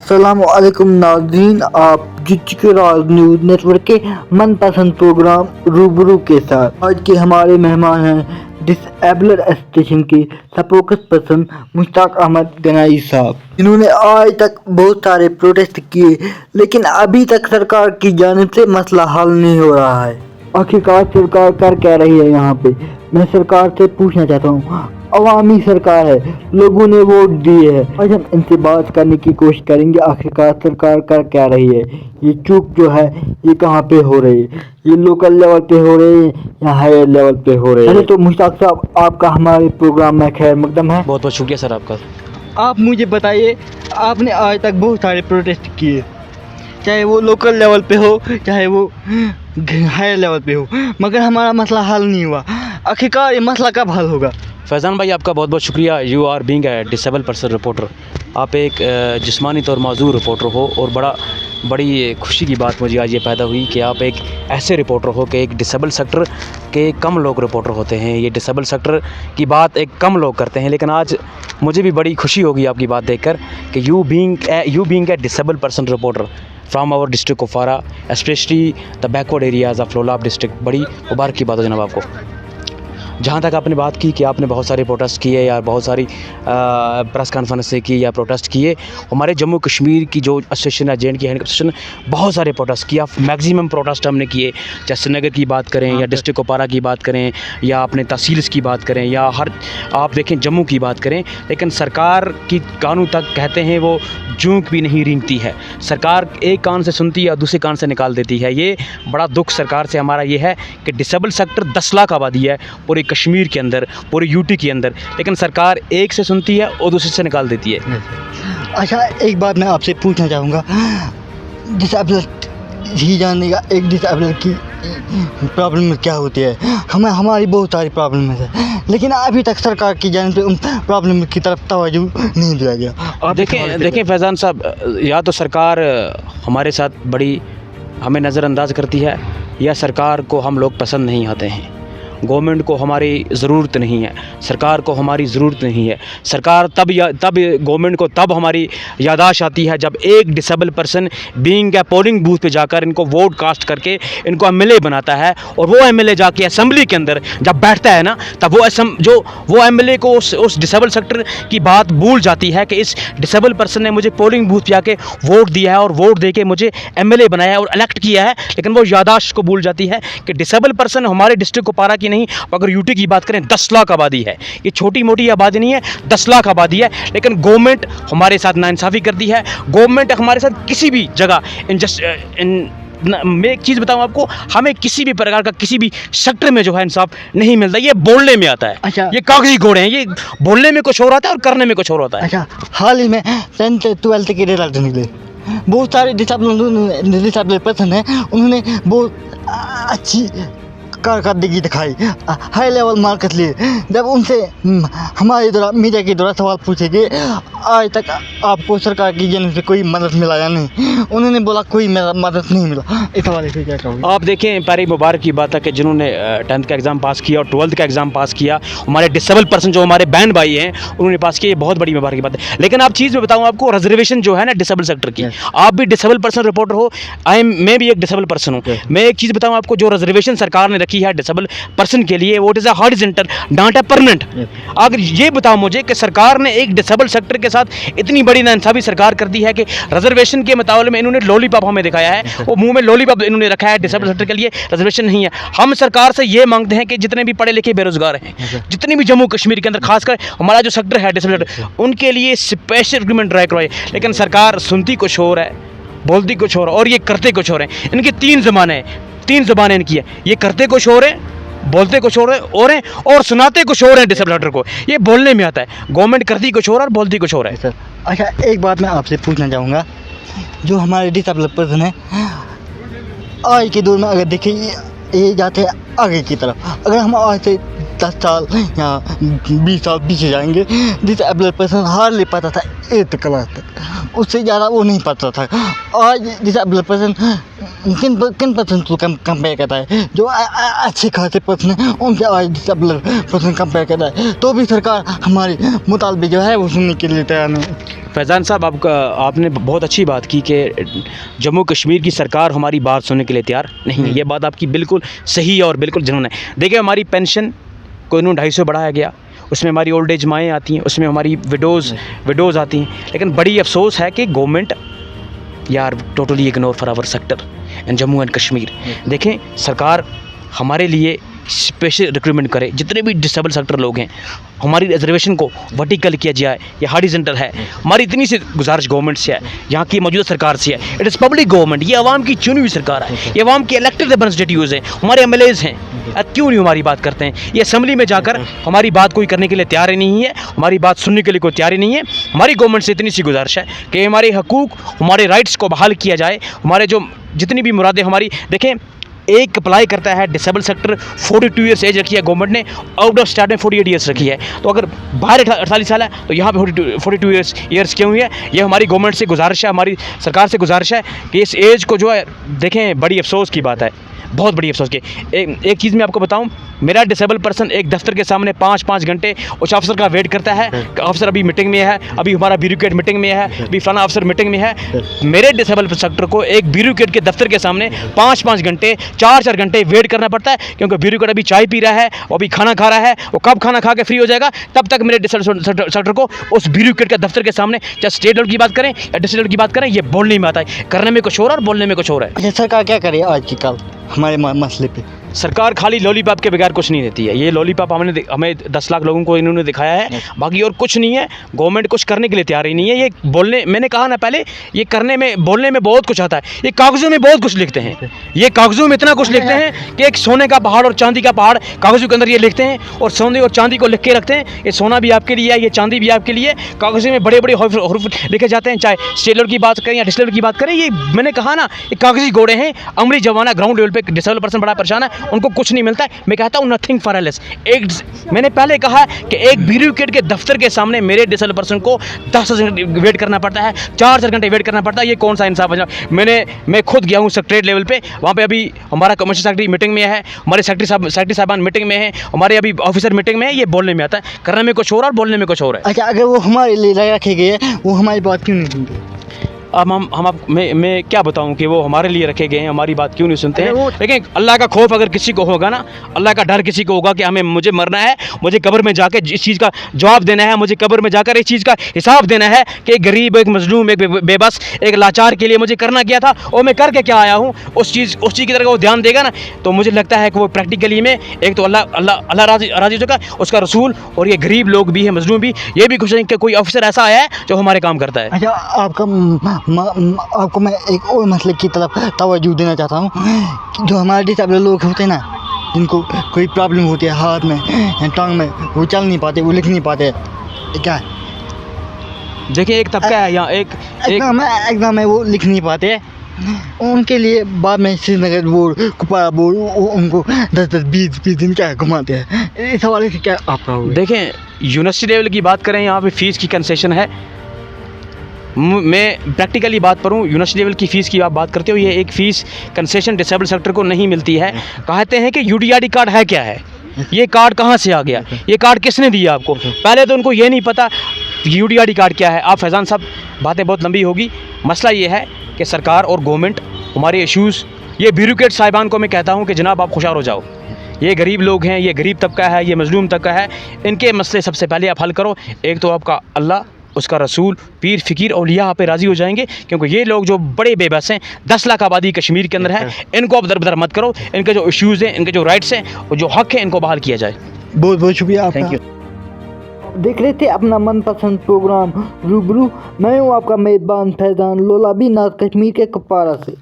अस्सलामुअलैकुम नाज़रीन, आप जुट चुके राज न्यूज़ नेटवर्क के मनपसंद प्रोग्राम रूबरू के साथ। आज के हमारे मेहमान हैं डिसेबल्ड एसोसिएशन के स्पोक्स पर्सन मुश्ताक अहमद गनाई साहब। इन्होंने आज तक बहुत सारे प्रोटेस्ट किए, लेकिन अभी तक सरकार की जानिब से मसला हल नहीं हो रहा है। आखिरकार सरकार कर क्या रही है यहाँ पे, मैं सरकार से पूछना चाहता हूँ। अवामी सरकार है, लोगों ने वोट दिए है। आज हम इनसे बात करने की कोशिश करेंगे आखिरकार सरकार कर क्या रही है, ये चूक जो है ये कहाँ पे हो रही है, ये लोकल लेवल पे हो रही है या हायर लेवल पे हो रही है। तो मुश्ताक साहब, आपका हमारे प्रोग्राम में खैर मकदम है। बहुत बहुत शुक्रिया सर आपका। आप मुझे बताइए, आपने आज तक बहुत सारे प्रोटेस्ट किए, चाहे वो लोकल लेवल पे हो चाहे वो हायर लेवल पे हो, मगर हमारा मसला हल नहीं हुआ। आखिरकार ये मसला कब हल होगा? फैज़ान भाई, आपका बहुत बहुत शुक्रिया। You are being a disable person reporter. आप एक जिस्मानी तौर माजूर रिपोर्टर हो और बड़ी खुशी की बात मुझे आज ये पैदा हुई कि आप एक ऐसे रिपोर्टर हो कि एक डिसेबल सेक्टर के कम लोग रिपोर्टर होते हैं। ये डिसेबल सेक्टर की बात एक कम लोग करते हैं, लेकिन आज मुझे भी बड़ी खुशी होगी आपकी बात देखकर कि you being a disable person reporter from our district Kupwara, specially the backward areas of Lolab district. बड़ी मुबारक की बात हो जनाब आपको। जहाँ तक आपने बात की कि आपने बहुत सारे प्रोटेस्ट किए या बहुत सारी प्रेस कॉन्फ्रेंसें की या प्रोटेस्ट किए, हमारे जम्मू कश्मीर की जो एसोसिएशन है, JNK हैंडिकैप एसोसिएशन, बहुत सारे प्रोटेस्ट किया। मैक्सिमम प्रोटेस्ट हमने किए, चाहे श्रीनगर की बात करें या डिस्ट्रिक्ट कुपवारा की बात करें या अपने तहसील्स की बात करें या आप देखें जम्मू की बात करें, लेकिन सरकार की कानों तक कहते हैं वो जूंक भी नहीं रेंगती है। सरकार एक कान से सुनती है और दूसरे कान से निकाल देती है। ये बड़ा दुख सरकार से हमारा ये है कि डिसेबल सेक्टर 10 लाख आबादी है पूरे कश्मीर के अंदर, पूरे यूटी के अंदर, लेकिन सरकार एक से सुनती है और दूसरे से निकाल देती है। अच्छा, एक बात मैं आपसे पूछना चाहूँगा, डिसेबल ही जानने का एक डिसेबल की प्रॉब्लम क्या होती है। हमारी बहुत सारी प्रॉब्लम है, लेकिन अभी तक सरकार की जानिब से उन प्रॉब्लम की तरफ तवज्जो नहीं दिया गया। आप देखें फैज़ान साहब, या तो सरकार हमारे साथ बड़ी हमें नज़रअंदाज करती है या सरकार को हम लोग पसंद नहीं आते हैं। गवर्नमेंट को हमारी ज़रूरत नहीं है, सरकार को हमारी ज़रूरत नहीं है। सरकार तब गवर्नमेंट को तब हमारी यादाश्त आती है जब एक disable person being a polling booth पे जाकर इनको वोट कास्ट करके इनको MLA बनाता है, और वो MLA जाके असेंबली के अंदर जब बैठता है ना, तब वो MLA को उस डिसेबल सेक्टर की बात भूल जाती है कि इस डिसेबल पर्सन ने मुझे पोलिंग बूथ पे जाके वोट दिया है और वोट दे के मुझे MLA बनाया और इलेक्ट किया है, लेकिन वो यादाश्त को भूल जाती है कि डिसेबल पर्सन हमारे डिस्ट्रिक्ट कुपवारा की नहीं, अगर यूटी की बात करें 10 लाख आबादी है। ये छोटी मोटी आबादी नहीं है, 10 लाख आबादी है, लेकिन गवर्नमेंट हमारे साथ नाइंसाफ़ी करती है। गवर्नमेंट हमारे साथ किसी भी जगह मैं एक चीज़ बताऊं आपको, हमें किसी भी प्रकार का किसी भी सेक्टर में जो है इंसाफ नहीं मिलता। ये बोलने में आता है। अच्छा, ये कागजी घोड़े हैं, ये बोलने में कुछ और आता है और करने में कुछ और होता है। अच्छा, हाल ही में 10th 12th के रिजल्ट निकले, बहुत सारे डिसेबल पर्सन हैं, उन्होंने बहुत अच्छी कारकर्दगी दिखाई, हाई लेवल मार्क्स लिए। जब उनसे हमारे द्वारा मीडिया के द्वारा सवाल पूछे गए, आज तक आपको सरकार की जानिब से कोई मदद मिला या नहीं, उन्होंने बोला कोई मदद नहीं मिला। इस हवाले से क्या कहोगे? आप देखें, पहले मुबारक की बात है कि जिन्होंने 10th का एग्ज़ाम पास किया और 12th का एग्ज़ाम पास किया, हमारे डिसेबल पर्सन जो हमारे बहन भाई हैं उन्होंने पास किया, ये बहुत बड़ी मुबारक की बात है। लेकिन आप चीज़ में बताऊँ आपको, रिजर्वेशन जो है ना डिसेबल सेक्टर की, आप भी डिसेबल पर्सन रिपोर्टर हो, मैं भी एक डिसेबल पर्सन हूँ। मैं एक चीज़ बताऊँ आपको, जो रिजर्वेशन सरकार ने रखी है डिसेबल पर्सन के लिए, वो is a horizontal, not a permanent. अगर ये बताओ मुझे कि सरकार ने एक डिसेबल सेक्टर के साथ इतनी बड़ी नाइंसाफ़ी सरकार कर दी है कि रिजर्वेशन के मुताबिक में इन्होंने लॉलीपॉप हमें दिखाया है, वो मुंह में लॉलीपॉप इन्होंने रखा है, डिसेबल सेक्टर के लिए रिजर्वेशन नहीं है। हम सरकार से ये मांगते हैं कि जितने भी पढ़े लिखे बेरोजगार हैं, जितने भी जम्मू कश्मीर के अंदर खासकर हमारा जो सेक्टर है डिसेबल सेक्टर, उनके लिए स्पेशल एग्रीमेंट ड्राई करवाए। लेकिन सरकार सुनती कुछ और है, बोलती कुछ और ये करते कुछ और हैं। इनकी तीन ज़बानें इनकी है, ये करते कुछ और हैं, बोलते कुछ और हैं और सुनाते कुछ और हैं डिसेबल सेक्टर को। ये बोलने में आता है, गवर्नमेंट करती कुछ और बोलती कुछ और है। सर, अच्छा, एक बात मैं आपसे पूछना चाहूँगा, जो हमारे डिसेबल पर्सन है आज के दौर में, अगर देखें ये जाते हैं आगे की तरफ, अगर हम आज से 10 साल या 20 साल पीछे जाएंगे, डिसेबल पर्सन हार्डली पता था 8th क्लास तक, उससे ज़्यादा वो नहीं पता था। आज डिसेबल पर्सन किन पर्सन को कंपेयर करता है, जो अच्छे खासे पर्सन हैं उनसे आज डिसेबल पर्सन कंपेयर करता है, तो भी सरकार हमारी मुतालबे जो है वो सुनने के लिए तैयार नहीं। फैज़ान साहब, आपने बहुत अच्छी बात की कि जम्मू कश्मीर की सरकार हमारी बात सुनने के लिए तैयार नहीं है। ये बात आपकी बिल्कुल सही और बिल्कुल जुनून है। देखिए, हमारी पेंशन को इन्होंने 250 बढ़ाया गया, उसमें हमारी ओल्ड एज माएँ आती हैं, उसमें हमारी विडोज़ आती हैं। लेकिन बड़ी अफसोस है कि गवर्नमेंट यार totally ignore for our sector in Jammu and Kashmir. देखें, सरकार हमारे लिए स्पेशल रिक्रूटमेंट करे, जितने भी डिसेबल सेक्टर लोग हैं, हमारी रिजर्वेशन को वर्टिकल किया जाए या हॉरिजॉन्टल है। हमारी इतनी सी गुजारिश गवर्नमेंट से है, यहाँ की मौजूदा सरकार से है। इट इज़ पब्लिक गवर्नमेंट, ये आवाम की चुनी हुई सरकार है, ये आवाम के इलेक्टेड रिप्रेजेंटेटिव्स हैं, हमारे एमएलएज हैं। क्यों नहीं हमारी बात करते हैं? ये असेंबली में जाकर हमारी बात कोई करने के लिए तैयार ही नहीं है, हमारी बात सुनने के लिए कोई तैयार ही नहीं है। हमारी गवर्नमेंट से इतनी सी गुजारिश है कि हमारे हकूक़, हमारे राइट्स को बहाल किया जाए। हमारे जो जितनी भी मुरादें हमारी, देखें, एक अप्लाई करता है डिसेबल सेक्टर, 42 ईयर्स एज रखी है गवर्नमेंट ने, आउट ऑफ स्टेट में 48 ईयर्स रखी है। तो अगर बाहर 48 साल है तो यहाँ पे 42 ईयर्स क्यों हुई है? ये हमारी गवर्नमेंट से गुजारिश है, हमारी सरकार से गुजारिश है कि इस एज को जो है, देखें, बड़ी अफसोस की बात है, बहुत बड़ी अफसोस की। एक चीज़ मैं आपको बताऊं, मेरा डिसेबल पर्सन एक दफ्तर के सामने 5-5 घंटे उस अफसर का वेट करता है कि अफसर अभी मीटिंग में है, अभी हमारा ब्यूरोक्रेट मीटिंग में है, अभी फलाना अफसर मीटिंग में है। मेरे डिसेबल सेक्टर को एक ब्यूरोक्रेट के दफ्तर के सामने 5-5 घंटे, 4-4 घंटे वेट करना पड़ता है, क्योंकि ब्यूरोक्रेट अभी चाय पी रहा है, वो अभी खाना खा रहा है। वो कब खाना खा के फ्री हो जाएगा, तब तक मेरे डिसेबल सेक्टर को उस ब्यूरोक्रेट के दफ्तर के सामने, चाहे स्टेट लेवल की बात करें या डिस्ट्रिक्ट लेवल की बात करें, ये बोलने में आता है। करने में कुछ और बोलने में कुछ और है। अच्छा, सरकार क्या करे आज की कल हमारे मसले पे? सरकार खाली लॉलीपॉप के बगैर कुछ नहीं देती है। ये लॉलीपॉप हमें 10 लाख लोगों को इन्होंने दिखाया है, बाकी और कुछ नहीं है। गवर्नमेंट कुछ करने के लिए तैयार ही नहीं है। ये बोलने, मैंने कहा ना पहले, ये करने में, बोलने में बहुत कुछ आता है। ये कागज़ों में बहुत कुछ लिखते हैं, ये कागज़ों में इतना कुछ लिखते हैं कि एक सोने का पहाड़ और चांदी का पहाड़ कागज़ों के अंदर ये लिखते हैं, और सोने और चांदी को लिख के रखते हैं। ये सोना भी आपके लिए है, ये चांदी भी आपके लिए। कागज़ों में बड़े बड़े हरूफ लिखे जाते हैं, चाहे स्टेट लेवल की बात करें या डिस्ट्रिक्ट लेवल की बात करें। ये मैंने कहा ना, ये कागज़ी घोड़े हैं। अमली जमाना, ग्राउंड लेवल पे डिसेबल पर्सन बड़ा परेशान है, उनको कुछ नहीं मिलता है। मैं कहता हूँ नथिंग फॉर एलएस। मैंने पहले कहा कि एक ब्यूरोक्रेट के दफ्तर के सामने मेरे डिसेबल पर्सन को 10 घंटे वेट करना पड़ता है, 4-4 घंटे वेट करना पड़ता है। ये कौन सा इंसाफ है? मैं खुद गया हूँ सेक्रेटरी लेवल पे, वहाँ पे अभी हमारा कमर्शियल सेक्रेटरी मीटिंग में है, हमारे सेक्रेटरी साहबान मीटिंग में है, हमारे अभी ऑफिसर मीटिंग में है। ये बोलने में आता है, करने में कुछ और बोलने में कुछ और है। अच्छा, अगर वो हमारे लिए रखे गए, वो हमारी बात क्यों नहीं सुनते? अब मैं क्या बताऊं कि वो हमारे लिए रखे गए हैं, हमारी बात क्यों नहीं सुनते हैं। लेकिन अल्लाह का खौफ अगर किसी को होगा ना, अल्लाह का डर किसी को होगा कि मुझे मरना है, मुझे कब्र में जाकर इस चीज़ का जवाब देना है, मुझे कब्र में जाकर इस चीज़ का हिसाब देना है कि एक गरीब, एक मजलूम, एक बेबस, एक लाचार के लिए मुझे करना क्या था और मैं करके क्या आया हूँ, उस चीज़ की तरफ वो ध्यान देगा ना, तो मुझे लगता है कि वो प्रैक्टिकली में एक तो अल्लाह राजी हो चुका, उसका रसूल, और ये गरीब लोग भी हैं, मजलूम भी, ये भी खुश हैं कि कोई ऑफिसर ऐसा आया है जो हमारे काम करता है। अच्छा, आपको मैं एक और मसले की तरफ तवज्जो देना चाहता हूँ कि जो हमारे डिसेबल लोग होते हैं ना, जिनको कोई प्रॉब्लम होती है हाथ में या टांग में, वो चल नहीं पाते, वो लिख नहीं पाते, क्या है? देखिए, एक तबका है यहाँ, एक एग्ज़ाम में वो लिख नहीं पाते, उनके लिए बाद में श्रीनगर बोर्ड, कुपवाड़ा बोर्ड, उनको 10-20 दिन क्या घुमाते हैं। इस हवाले से क्या आपका होगा? देखें, यूनिवर्सिटी लेवल की बात करें, यहाँ पे फ़ीस की कंसेशन है। मैं प्रैक्टिकली बात करूं, यूनिवर्सिटी लेवल की फ़ीस की आप बात करते हो, ये एक फ़ीस कंसेशन डिसेबल सेक्टर को नहीं मिलती है। कहते हैं कि यूडीआरडी कार्ड है क्या है, ये कार्ड कहाँ से आ गया, ये कार्ड किसने दिया आपको? पहले तो उनको ये नहीं पता यूडीआरडी कार्ड क्या है। आप फैज़ान साहब, बातें बहुत लंबी होगी। मसला ये है कि सरकार और गवर्नमेंट हमारे इश्यूज़, ये ब्यूरोक्रेट साहिबान को मैं कहता हूँ कि जनाब आप खुशार हो जाओ। ये गरीब लोग हैं, ये गरीब तबका है, ये मजलूम तबका है, इनके मसले सबसे पहले आप हल करो। एक तो आपका अल्लाह, उसका रसूल, पीर फ़कीर औलिया आप पे राज़ी हो जाएंगे, क्योंकि ये लोग जो बड़े बेबस हैं, 10 लाख आबादी कश्मीर के अंदर है, इनको आप दरबदर मत करो। इनके जो इश्यूज़ हैं, इनके जो राइट्स हैं और जो हक़ है, इनको बहाल किया जाए। बहुत बहुत शुक्रिया आपका। Thank you. देख रहे थे अपना मनपसंद प्रोग्राम रूबरू। मैं हूँ आपका मेज़बान फैज़ान लोलाबी, नाज़ कश्मीर के कुपवाड़ा से।